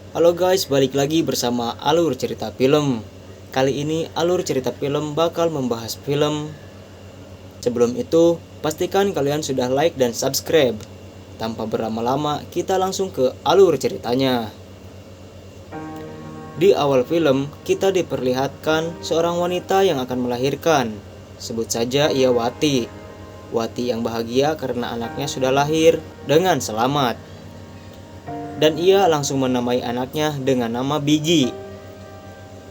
Halo guys, balik lagi bersama Alur Cerita Film. Kali ini Alur Cerita Film bakal membahas film. Sebelum itu, pastikan kalian sudah like dan subscribe. Tanpa berlama-lama, kita langsung ke alur ceritanya. Di awal film, kita diperlihatkan seorang wanita yang akan melahirkan. Sebut saja ia Wati. Wati yang bahagia karena anaknya sudah lahir dengan selamat. Dan ia langsung menamai anaknya dengan nama Bigi.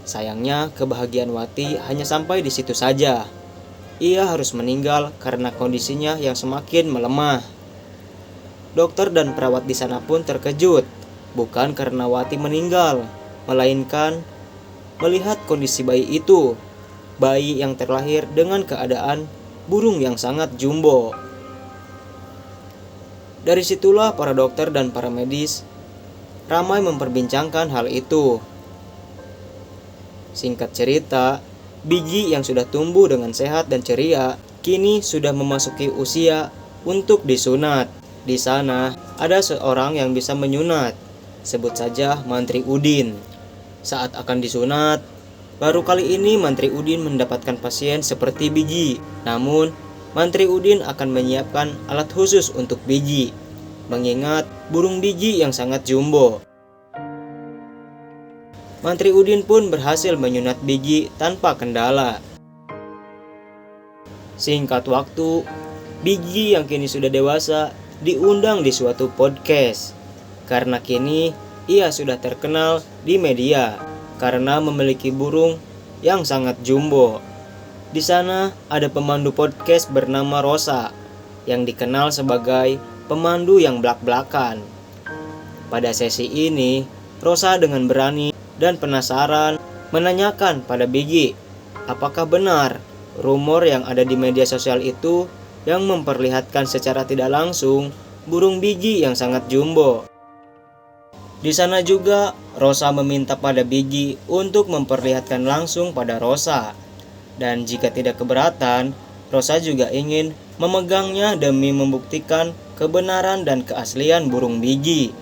Sayangnya, kebahagiaan Wati hanya sampai di situ saja. Ia harus meninggal karena kondisinya yang semakin melemah. Dokter dan perawat di sana pun terkejut, bukan karena Wati meninggal, melainkan melihat kondisi bayi itu. Bayi yang terlahir dengan keadaan burung yang sangat jumbo. Dari situlah para dokter dan para medis ramai memperbincangkan hal itu. Singkat cerita, Bigi yang sudah tumbuh dengan sehat dan ceria, kini sudah memasuki usia untuk disunat. Di sana, ada seorang yang bisa menyunat. Sebut saja Mantri Udin. Saat akan disunat, baru kali ini Mantri Udin mendapatkan pasien seperti Bigi. Namun, Mantri Udin akan menyiapkan alat khusus untuk Bigi, mengingat burung Bigi yang sangat jumbo. Mantri Udin pun berhasil menyunat Bigi tanpa kendala. Singkat waktu, Bigi yang kini sudah dewasa diundang di suatu podcast. Karena kini ia sudah terkenal di media karena memiliki burung yang sangat jumbo. Di sana ada pemandu podcast bernama Rosa yang dikenal sebagai pemandu yang blak-blakan. Pada sesi ini, Rosa dengan berani dan penasaran menanyakan pada Bigi, apakah benar rumor yang ada di media sosial itu yang memperlihatkan secara tidak langsung burung Bigi yang sangat jumbo. Di sana juga Rosa meminta pada Bigi untuk memperlihatkan langsung pada Rosa. Dan jika tidak keberatan, Rosa juga ingin memegangnya demi membuktikan kebenaran dan keaslian burung Bigi.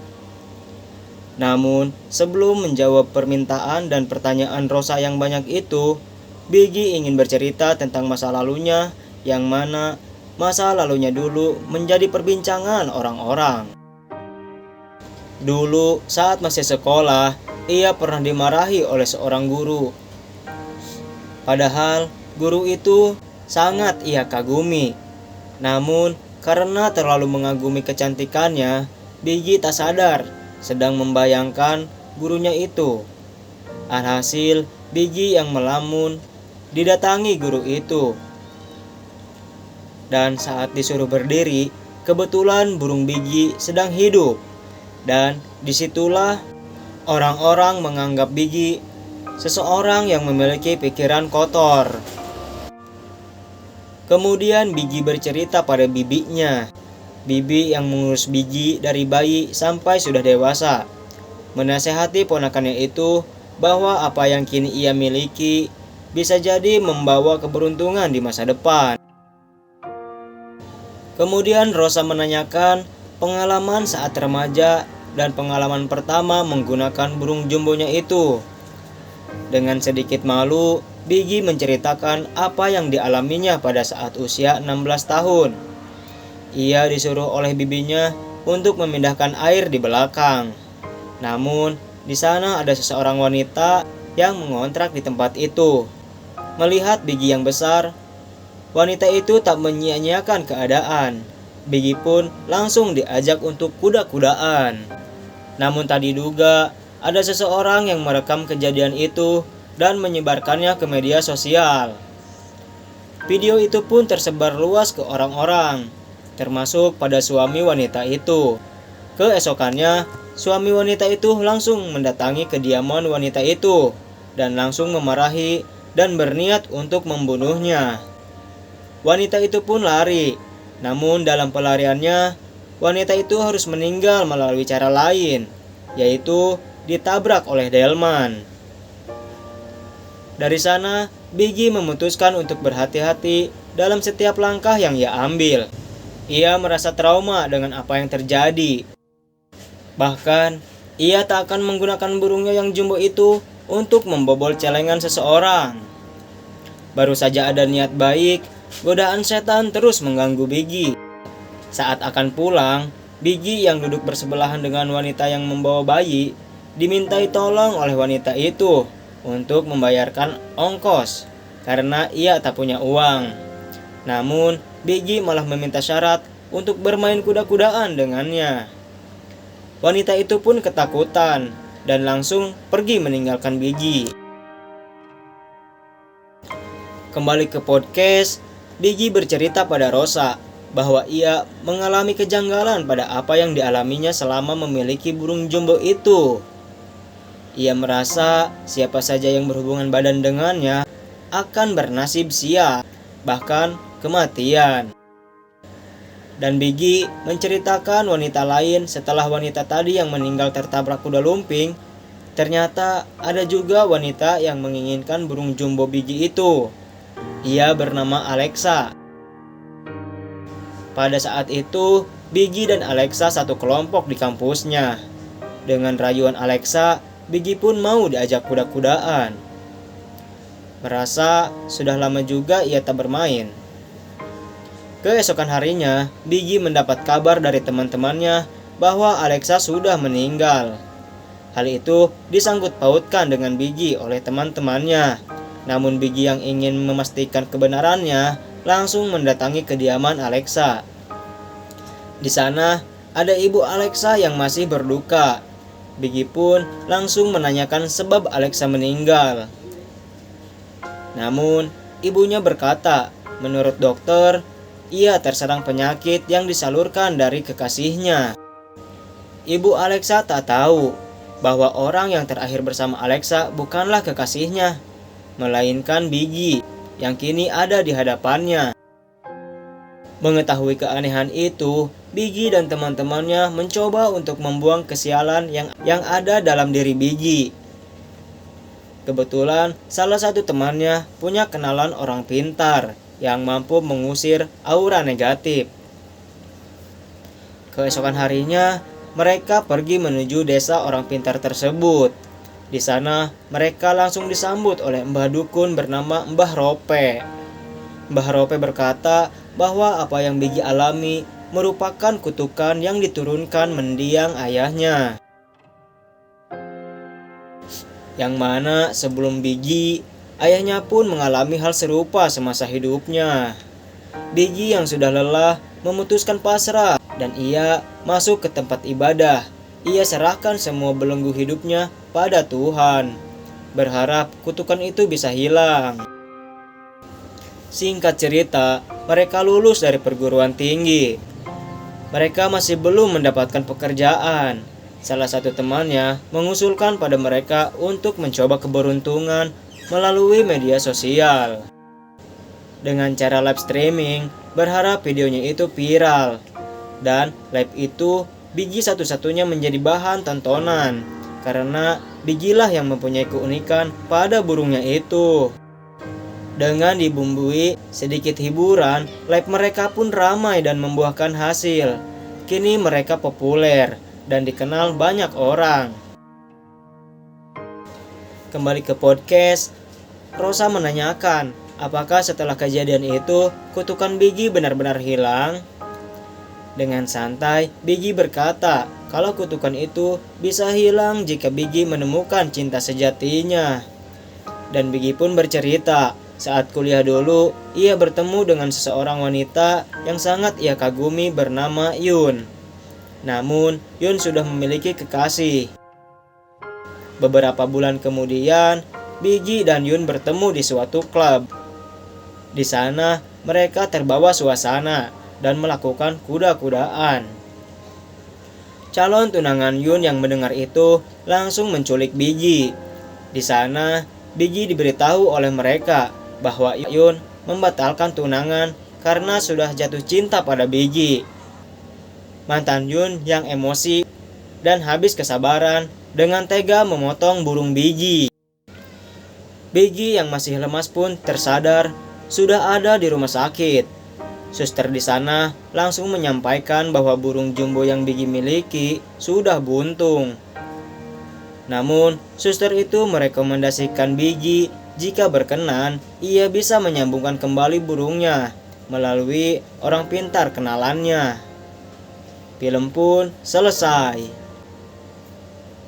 Namun, sebelum menjawab permintaan dan pertanyaan Rosa yang banyak itu, Bigi ingin bercerita tentang masa lalunya, yang mana masa lalunya dulu menjadi perbincangan orang-orang. Dulu, saat masih sekolah, ia pernah dimarahi oleh seorang guru. Padahal, guru itu sangat ia kagumi. Namun, karena terlalu mengagumi kecantikannya, Bigi tak sadar sedang membayangkan gurunya itu. Alhasil, Bigi yang melamun didatangi guru itu. Dan saat disuruh berdiri, kebetulan burung Bigi sedang hidup. Dan disitulah orang-orang menganggap Bigi seseorang yang memiliki pikiran kotor. Kemudian Bigi bercerita pada bibinya. Bibi yang mengurus Bigi dari bayi sampai sudah dewasa, menasehati ponakannya itu bahwa apa yang kini ia miliki bisa jadi membawa keberuntungan di masa depan. Kemudian Rosa menanyakan pengalaman saat remaja dan pengalaman pertama menggunakan burung jumbonya itu. Dengan sedikit malu, Bigi menceritakan apa yang dialaminya pada saat usia 16 tahun. Ia disuruh oleh bibinya untuk memindahkan air di belakang. Namun, di sana ada seseorang wanita yang mengontrak di tempat itu. Melihat Bigi yang besar, wanita itu tak menyia-nyiakan keadaan. Bigi pun langsung diajak untuk kuda-kudaan. Namun tak diduga, ada seseorang yang merekam kejadian itu dan menyebarkannya ke media sosial. Video itu pun tersebar luas ke orang-orang, termasuk pada suami wanita itu. Keesokannya, suami wanita itu langsung mendatangi kediaman wanita itu dan langsung memarahi dan berniat untuk membunuhnya. Wanita itu pun lari, namun dalam pelariannya, wanita itu harus meninggal melalui cara lain, yaitu ditabrak oleh delman. Dari sana, Bigi memutuskan untuk berhati-hati dalam setiap langkah yang ia ambil. Ia merasa trauma dengan apa yang terjadi. Bahkan, Ia tak akan menggunakan burungnya yang jumbo itu untuk membobol celengan seseorang. Baru saja ada niat baik, godaan setan terus mengganggu Biggie. Saat akan pulang, Biggie yang duduk bersebelahan dengan wanita yang membawa bayi dimintai tolong oleh wanita itu untuk membayarkan ongkos karena ia tak punya uang. Namun, Biggie malah meminta syarat untuk bermain kuda-kudaan dengannya. Wanita itu pun ketakutan dan langsung pergi meninggalkan Biggie. Kembali ke podcast, Biggie bercerita pada Rosa bahwa ia mengalami kejanggalan pada apa yang dialaminya selama memiliki burung jumbo itu. Ia merasa siapa saja yang berhubungan badan dengannya akan bernasib sial, bahkan kematian. Dan Biggie menceritakan wanita lain setelah wanita tadi yang meninggal tertabrak kuda lumping. Ternyata ada juga wanita yang menginginkan burung jumbo Biggie itu. Ia bernama Alexa. Pada saat itu, Biggie dan Alexa satu kelompok di kampusnya. Dengan rayuan Alexa, Biggie pun mau diajak kuda-kudaan. Merasa sudah lama juga ia tak bermain. Keesokan harinya, Biggie mendapat kabar dari teman-temannya bahwa Alexa sudah meninggal. Hal itu disangkut pautkan dengan Biggie oleh teman-temannya. Namun Biggie yang ingin memastikan kebenarannya langsung mendatangi kediaman Alexa. Di sana ada ibu Alexa yang masih berduka. Biggie pun langsung menanyakan sebab Alexa meninggal. Namun ibunya berkata, menurut dokter, ia terserang penyakit yang disalurkan dari kekasihnya. Ibu Alexa tak tahu bahwa orang yang terakhir bersama Alexa bukanlah kekasihnya, melainkan Biggie yang kini ada di hadapannya. Mengetahui keanehan itu, Biggie dan teman-temannya mencoba untuk membuang kesialan yang ada dalam diri Biggie. Kebetulan salah satu temannya punya kenalan orang pintar yang mampu mengusir aura negatif. Keesokan harinya, mereka pergi menuju desa orang pintar tersebut. Di sana, mereka langsung disambut oleh Mbah Dukun bernama Mbah Rope. Mbah Rope berkata bahwa apa yang Biggie alami merupakan kutukan yang diturunkan mendiang ayahnya. Yang mana sebelum Biggie, ayahnya pun mengalami hal serupa semasa hidupnya. Biggie yang sudah lelah memutuskan pasrah dan ia masuk ke tempat ibadah. Ia serahkan semua belenggu hidupnya pada Tuhan, berharap kutukan itu bisa hilang. Singkat cerita, mereka lulus dari perguruan tinggi. Mereka masih belum mendapatkan pekerjaan. Salah satu temannya mengusulkan pada mereka untuk mencoba keberuntungan melalui media sosial. Dengan cara live streaming, berharap videonya itu viral. Dan live itu Biggie satu-satunya menjadi bahan tontonan karena Biggie lah yang mempunyai keunikan pada burungnya itu. Dengan dibumbui sedikit hiburan, live mereka pun ramai dan membuahkan hasil. Kini mereka populer dan dikenal banyak orang. Kembali ke podcast, Rosa menanyakan, apakah setelah kejadian itu kutukan Biggie benar-benar hilang? Dengan santai, Biggie berkata kalau kutukan itu bisa hilang jika Biggie menemukan cinta sejatinya. Dan Biggie pun bercerita, saat kuliah dulu, ia bertemu dengan seseorang wanita yang sangat ia kagumi bernama Yun. Namun, Yun sudah memiliki kekasih. Beberapa bulan kemudian, Biggie dan Yun bertemu di suatu klub. Di sana, mereka terbawa suasana dan melakukan kuda-kudaan. Calon tunangan Yun yang mendengar itu langsung menculik Biggie. Di sana, Biggie diberitahu oleh mereka bahwa Yun membatalkan tunangan karena sudah jatuh cinta pada Biggie. Mantan Yun yang emosi dan habis kesabaran dengan tega memotong burung Biggie. Biggie yang masih lemas pun tersadar sudah ada di rumah sakit. Suster di sana langsung menyampaikan bahwa burung jumbo yang Biggie miliki sudah buntung. Namun, suster itu merekomendasikan Biggy jika berkenan, ia bisa menyambungkan kembali burungnya melalui orang pintar kenalannya. Film pun selesai.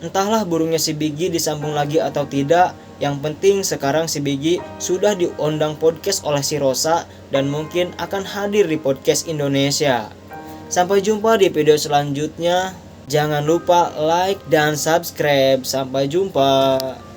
Entahlah burungnya si Biggy disambung lagi atau tidak, yang penting sekarang si Biggy sudah diundang podcast oleh si Rosa dan mungkin akan hadir di podcast Indonesia. Sampai jumpa di video selanjutnya. Jangan lupa like dan subscribe. Sampai jumpa.